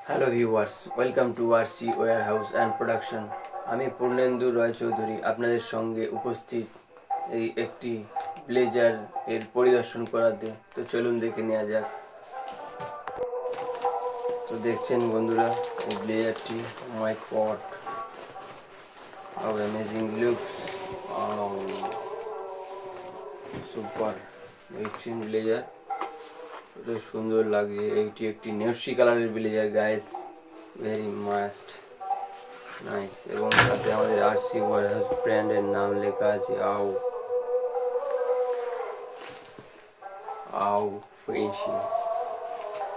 Hello viewers, welcome to RC warehouse and production. আমি পূর্ণেন্দু রয় চৌধুরী আপনাদের সঙ্গে উপস্থিত এই একটি ব্লেজার এর পরিদর্শন করাতে। তো চলুন দেখে নেওয়া যাক। তো দেখছেন বন্ধুরা এই ব্লেজারটি, my god how amazing looks, super. দেখছেন ব্লেজার কত সুন্দর লাগছে। এইটি একটি নেভি কালারের blazer guys, very must nice. এবং সাথে আমাদের আরসি ওয়্যারহাউস ব্র্যান্ডের নাম লেখা আছে। আউ আউ ফিনিশিং।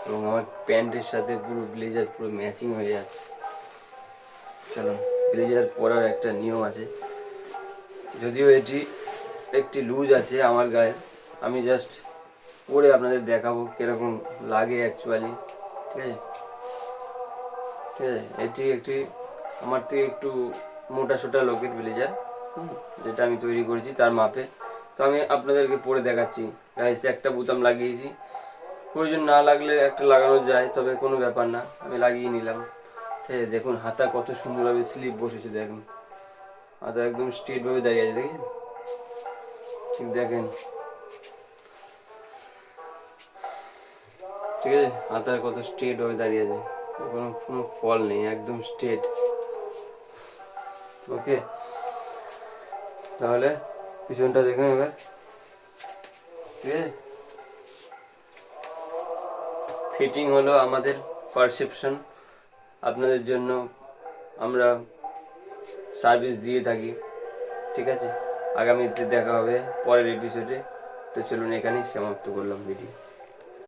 এবং আমার প্যান্টের সাথে পুরো ব্লেজার পুরো ম্যাচিং হয়ে যাচ্ছে। চলো, ব্লেজার পরার একটা নিয়ম আছে, যদিও এটি একটি লুজ আছে আমার গায়ে। আমি জাস্ট পরে আপনাদের দেখাবো কিরকম লাগে অ্যাকচুয়ালি। ঠিক আছে, ঠিক আছে। এটি একটি আমার থেকে একটু মোটা সোটা লোকের ব্লেজার, যেটা আমি তৈরি করেছি তার মাপে। তো আমি আপনাদেরকে পরে দেখাচ্ছি গাইস। একটা বোতাম লাগিয়েছি, প্রয়োজন না লাগলে একটা লাগানো যায়, তবে কোনো ব্যাপার না, আমি লাগিয়ে নিলাম। ঠিক আছে, দেখুন হাতা কত সুন্দরভাবে স্লিপ বসেছে। দেখুন হাতা একদম স্ট্রেট ভাবে দাঁড়িয়ে আছে, দেখেন? ঠিক দেখেন, ঠিক আছে, হাতার কত স্ট্রেট ভাবে দাঁড়িয়ে আছে, কোনো কোনো ফল নেই, একদম স্ট্রেট। ওকে, তাহলে পিছনটা দেখুন এবার। ঠিক আছে, ফিটিং হলো আমাদের পারসেপশন। আপনাদের জন্য আমরা সার্ভিস দিয়ে থাকি। ঠিক আছে, আগামীতে দেখা হবে পরের এপিসোডে। তো চলুন, এখানেই সমাপ্ত করলাম ভিডিও।